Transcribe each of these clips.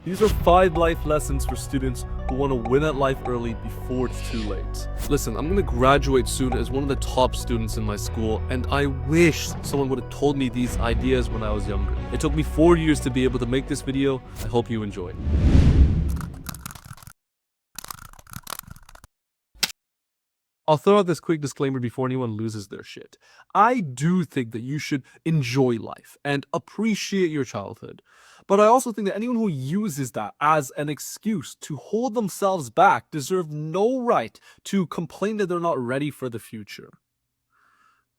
These are 5 life lessons for students who want to win at life early before it's too late. Listen, I'm going to graduate soon as one of the top students in my school, and I wish someone would have told me these ideas when I was younger. It took me 4 years to be able to make this video. I hope you enjoy. I'll throw out this quick disclaimer before anyone loses their shit. I do think that you should enjoy life and appreciate your childhood. But I also think that anyone who uses that as an excuse to hold themselves back deserve no right to complain that they're not ready for the future.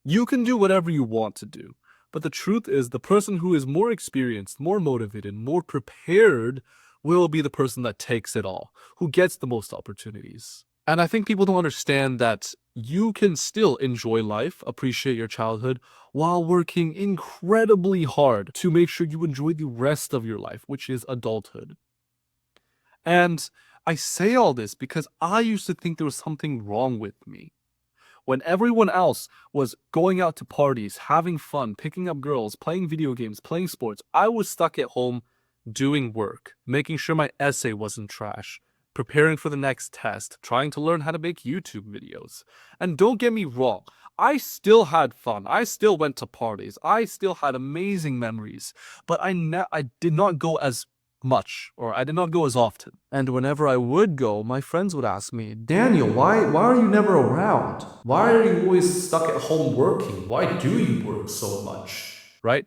You can do whatever you want to do, but the truth is the person who is more experienced, more motivated, more prepared will be the person that takes it all, who gets the most opportunities. And I think people don't understand that you can still enjoy life, appreciate your childhood, while working incredibly hard to make sure you enjoy the rest of your life, which is adulthood. And I say all this because I used to think there was something wrong with me. When everyone else was going out to parties, having fun, picking up girls, playing video games, playing sports, I was stuck at home doing work, making sure my essay wasn't trash, preparing for the next test, trying to learn how to make YouTube videos. And don't get me wrong, I still had fun. I still went to parties. I still had amazing memories. But I did not go as much, or I did not go as often. And whenever I would go, my friends would ask me, Daniel, why are you never around? Why are you always stuck at home working? Why do you work so much? Right?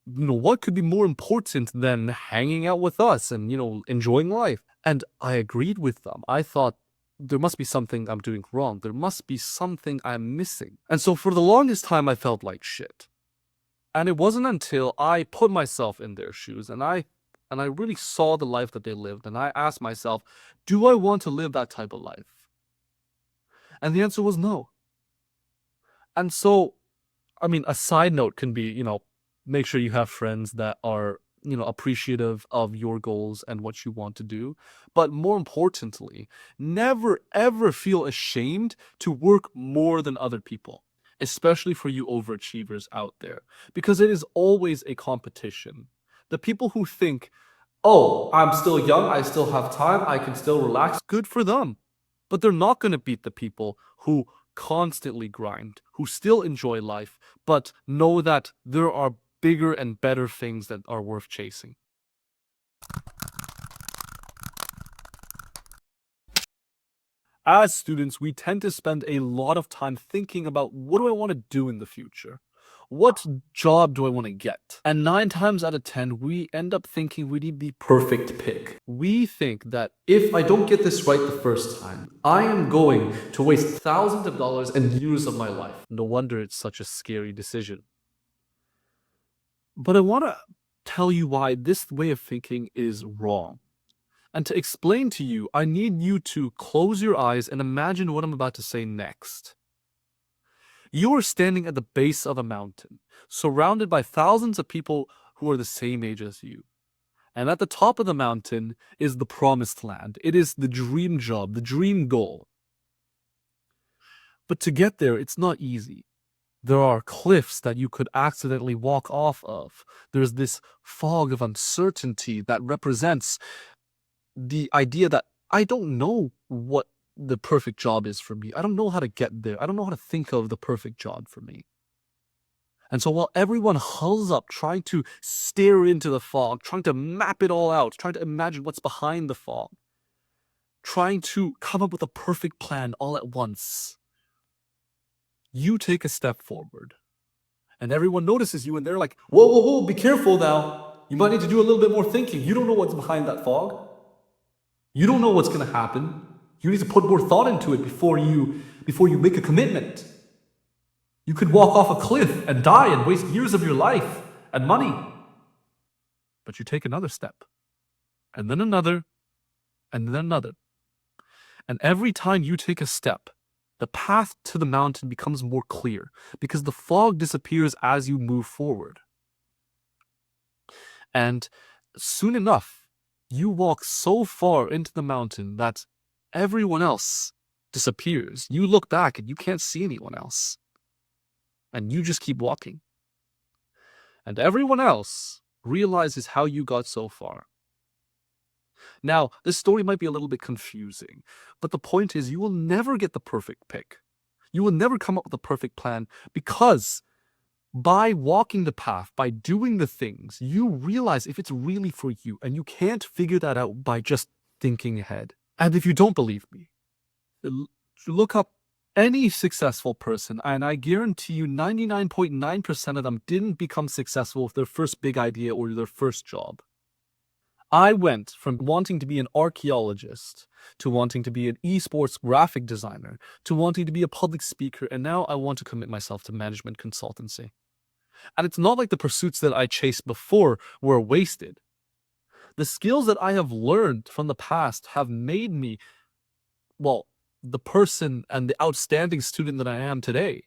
What could be more important than hanging out with us and, enjoying life? And I agreed with them. I thought, there must be something I'm doing wrong. There must be something I'm missing. And so for the longest time, I felt like shit. And it wasn't until I put myself in their shoes and I really saw the life that they lived, and I asked myself, do I want to live that type of life? And the answer was no. And so, a side note can be, make sure you have friends that are, appreciative of your goals and what you want to do. But more importantly, never ever feel ashamed to work more than other people, especially for you overachievers out there, because it is always a competition. The people who think, oh, I'm still young, I still have time, I can still relax, good for them. But they're not going to beat the people who constantly grind, who still enjoy life, but know that there are bigger and better things that are worth chasing. As students, we tend to spend a lot of time thinking about, what do I want to do in the future? What job do I want to get? And 9 times out of 10, we end up thinking we need the perfect pick. We think that if I don't get this right the first time, I am going to waste thousands of dollars and years of my life. No wonder it's such a scary decision. But I want to tell you why this way of thinking is wrong. And to explain to you, I need you to close your eyes and imagine what I'm about to say next. You are standing at the base of a mountain, surrounded by thousands of people who are the same age as you. And at the top of the mountain is the promised land. It is the dream job, the dream goal. But to get there, it's not easy. There are cliffs that you could accidentally walk off of. There's this fog of uncertainty that represents the idea that I don't know what the perfect job is for me. I don't know how to get there. I don't know how to think of the perfect job for me. And so while everyone hulls up trying to stare into the fog, trying to map it all out, trying to imagine what's behind the fog, trying to come up with a perfect plan all at once, you take a step forward. And everyone notices you and they're like, whoa, whoa, whoa, be careful now. You might need to do a little bit more thinking. You don't know what's behind that fog. You don't know what's going to happen. You need to put more thought into it before you make a commitment. You could walk off a cliff and die and waste years of your life and money. But you take another step, and then another, and then another. And every time you take a step, the path to the mountain becomes more clear because the fog disappears as you move forward. And soon enough, you walk so far into the mountain that everyone else disappears. You look back and you can't see anyone else. And you just keep walking. And everyone else realizes how you got so far. Now, this story might be a little bit confusing, but the point is you will never get the perfect pick. You will never come up with the perfect plan because by walking the path, by doing the things, you realize if it's really for you, and you can't figure that out by just thinking ahead. And if you don't believe me, look up any successful person, and I guarantee you 99.9% of them didn't become successful with their first big idea or their first job. I went from wanting to be an archaeologist to wanting to be an esports graphic designer to wanting to be a public speaker, and now I want to commit myself to management consultancy. And it's not like the pursuits that I chased before were wasted. The skills that I have learned from the past have made me, well, the person and the outstanding student that I am today.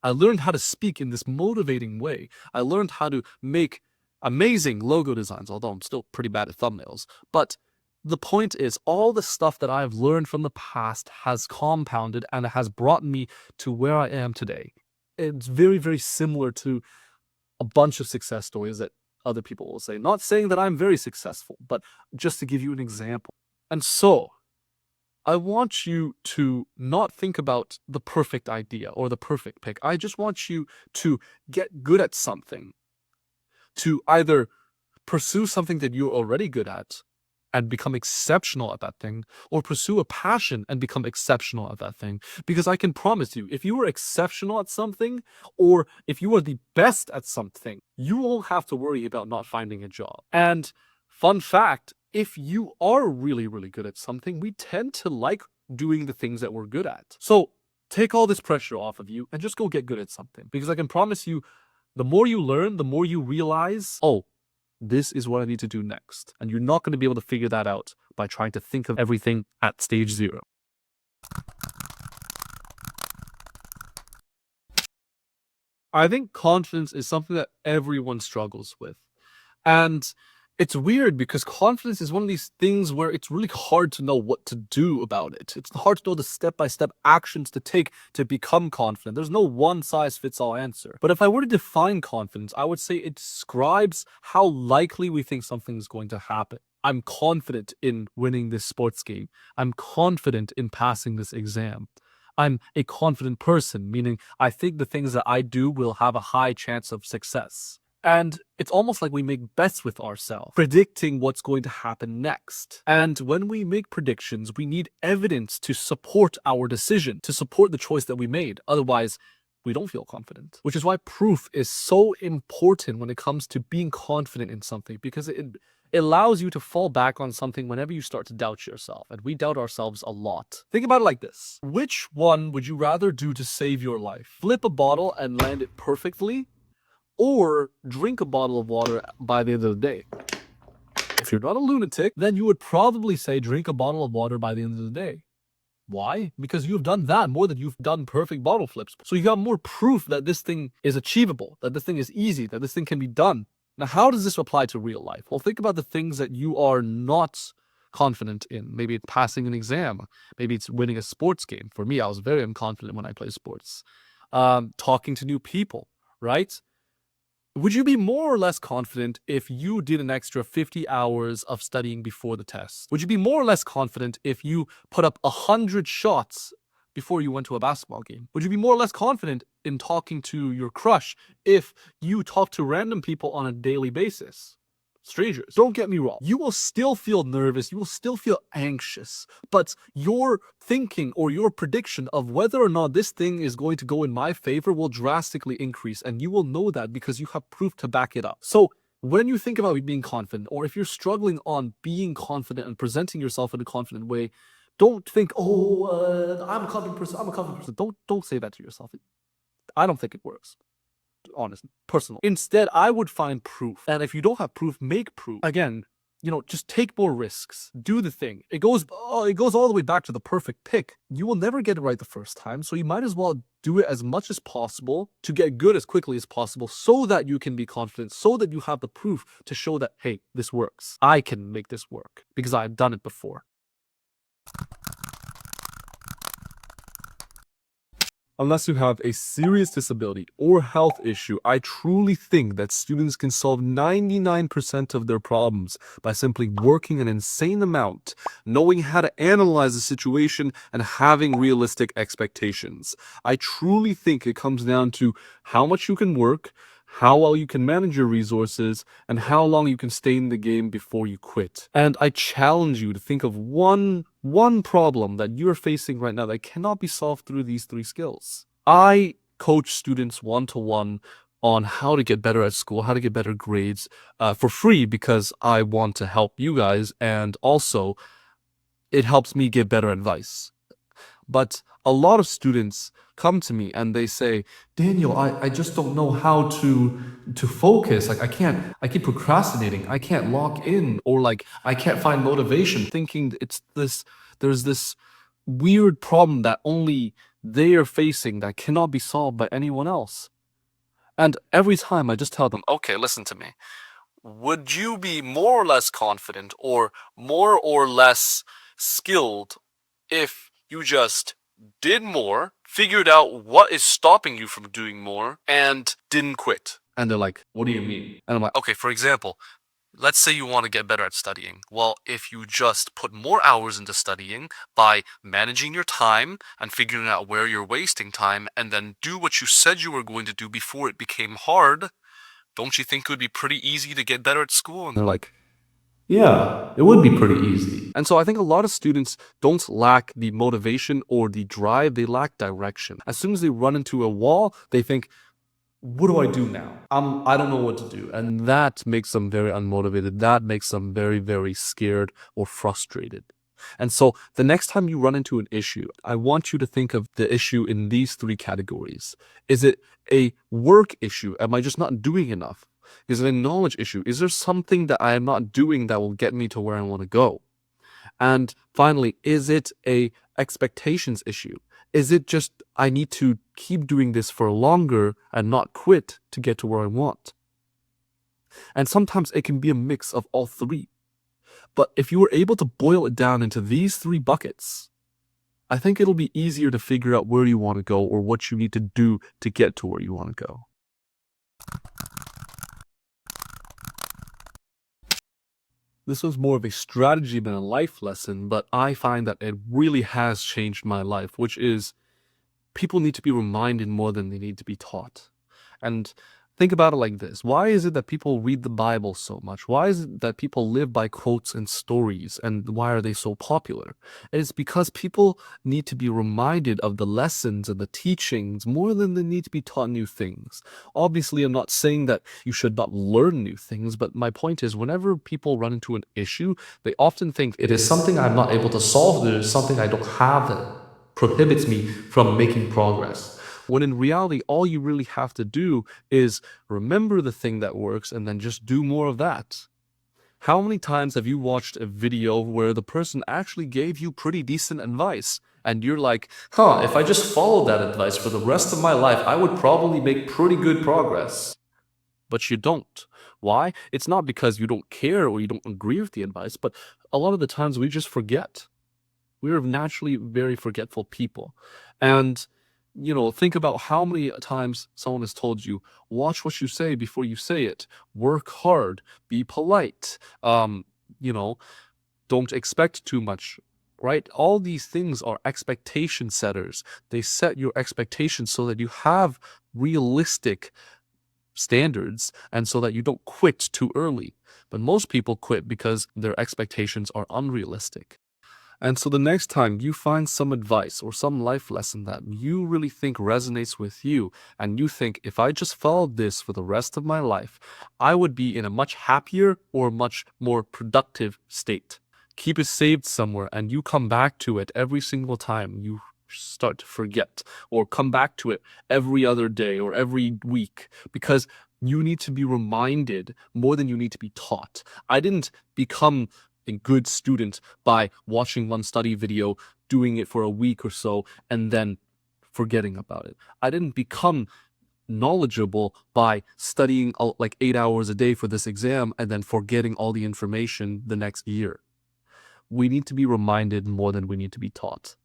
I learned how to speak in this motivating way. I learned how to make amazing logo designs, although I'm still pretty bad at thumbnails. But the point is, all the stuff that I've learned from the past has compounded and has brought me to where I am today. It's very, very similar to a bunch of success stories that other people will say. Not saying that I'm very successful, but just to give you an example. And so, I want you to not think about the perfect idea or the perfect pick. I just want you to get good at something. To either pursue something that you're already good at and become exceptional at that thing, or pursue a passion and become exceptional at that thing. Because I can promise you, if you are exceptional at something, or if you are the best at something, you won't have to worry about not finding a job. And fun fact, if you are really, really good at something, we tend to like doing the things that we're good at. So take all this pressure off of you and just go get good at something. Because I can promise you, the more you learn, the more you realize, oh, this is what I need to do next. And you're not going to be able to figure that out by trying to think of everything at stage 0. I think confidence is something that everyone struggles with. And it's weird because confidence is one of these things where it's really hard to know what to do about it. It's hard to know the step-by-step actions to take to become confident. There's no one-size-fits-all answer. But if I were to define confidence, I would say it describes how likely we think something's going to happen. I'm confident in winning this sports game. I'm confident in passing this exam. I'm a confident person, meaning I think the things that I do will have a high chance of success. And it's almost like we make bets with ourselves, predicting what's going to happen next. And when we make predictions, we need evidence to support our decision, to support the choice that we made. Otherwise, we don't feel confident. Which is why proof is so important when it comes to being confident in something, because it allows you to fall back on something whenever you start to doubt yourself. And we doubt ourselves a lot. Think about it like this. Which one would you rather do to save your life? Flip a bottle and land it perfectly? Or drink a bottle of water by the end of the day? If you're not a lunatic, then you would probably say drink a bottle of water by the end of the day. Why? Because you've done that more than you've done perfect bottle flips. So you got more proof that this thing is achievable, that this thing is easy, that this thing can be done. Now, how does this apply to real life? Well, think about the things that you are not confident in. Maybe it's passing an exam. Maybe it's winning a sports game. For me, I was very unconfident when I played sports. Talking to new people, right? Would you be more or less confident if you did an extra 50 hours of studying before the test? Would you be more or less confident if you put up 100 shots before you went to a basketball game? Would you be more or less confident in talking to your crush if you talk to random people on a daily basis? Strangers. Don't get me wrong. You will still feel nervous. You will still feel anxious. But your thinking or your prediction of whether or not this thing is going to go in my favor will drastically increase. And you will know that because you have proof to back it up. So when you think about being confident, or if you're struggling on being confident and presenting yourself in a confident way, don't think, I'm a confident person. I'm a confident person. Don't say that to yourself. I don't think it works. Honest, personal. Instead, I would find proof. And if you don't have proof, make proof. Again, just take more risks. Do the thing. It goes all the way back to the perfect pick. You will never get it right the first time, so you might as well do it as much as possible to get good as quickly as possible so that you can be confident, so that you have the proof to show that, hey, this works. I can make this work because I've done it before. Unless you have a serious disability or health issue, I truly think that students can solve 99% of their problems by simply working an insane amount, knowing how to analyze the situation, and having realistic expectations. I truly think it comes down to how much you can work, how well you can manage your resources, and how long you can stay in the game before you quit. And I challenge you to think of one problem that you're facing right now that cannot be solved through these three skills. I coach students one-to-one on how to get better at school, how to get better grades, for free because I want to help you guys, and also it helps me give better advice. But a lot of students come to me and they say, Daniel, I just don't know how to focus. Like I keep procrastinating. I can't lock in, or like I can't find motivation, thinking there's this weird problem that only they are facing that cannot be solved by anyone else. And every time I just tell them, okay, listen to me. Would you be more or less confident or more or less skilled if you just did more, figured out what is stopping you from doing more, and didn't quit? And they're like, what do you mean? And I'm like, okay, for example, let's say you want to get better at studying. Well, if you just put more hours into studying by managing your time and figuring out where you're wasting time, and then do what you said you were going to do before it became hard, don't you think it would be pretty easy to get better at school? And they're like, yeah, it would be pretty easy. And so I think a lot of students don't lack the motivation or the drive, they lack direction. As soon as they run into a wall, they think, what do I do now? I don't know what to do. And that makes them very unmotivated. That makes them very, very scared or frustrated. And so the next time you run into an issue, I want you to think of the issue in these three categories. Is it a work issue? Am I just not doing enough? Is it a knowledge issue? Is there something that I am not doing that will get me to where I want to go? And finally, is it a expectations issue? Is it just I need to keep doing this for longer and not quit to get to where I want? And sometimes it can be a mix of all three. But if you were able to boil it down into these three buckets, I think it'll be easier to figure out where you want to go or what you need to do to get to where you want to go. This was more of a strategy than a life lesson, but I find that it really has changed my life, which is people need to be reminded more than they need to be taught. And think about it like this. Why is it that people read the Bible so much? Why is it that people live by quotes and stories? And why are they so popular? And it's because people need to be reminded of the lessons and the teachings more than they need to be taught new things. Obviously, I'm not saying that you should not learn new things, but my point is whenever people run into an issue, they often think it is something I'm not able to solve, there is something I don't have that prohibits me from making progress. When in reality, all you really have to do is remember the thing that works and then just do more of that. How many times have you watched a video where the person actually gave you pretty decent advice? And you're like, if I just followed that advice for the rest of my life, I would probably make pretty good progress. But you don't. Why? It's not because you don't care or you don't agree with the advice, but a lot of the times we just forget. We're naturally very forgetful people. And, think about how many times someone has told you, watch what you say before you say it, work hard, be polite, don't expect too much, right? All these things are expectation setters. They set your expectations so that you have realistic standards and so that you don't quit too early. But most people quit because their expectations are unrealistic. And so the next time you find some advice or some life lesson that you really think resonates with you, and you think, if I just followed this for the rest of my life, I would be in a much happier or much more productive state. Keep it saved somewhere and you come back to it every single time you start to forget, or come back to it every other day or every week, because you need to be reminded more than you need to be taught. I didn't become a good student by watching one study video, doing it for a week or so, and then forgetting about it. I didn't become knowledgeable by studying like 8 hours a day for this exam and then forgetting all the information the next year. We need to be reminded more than we need to be taught.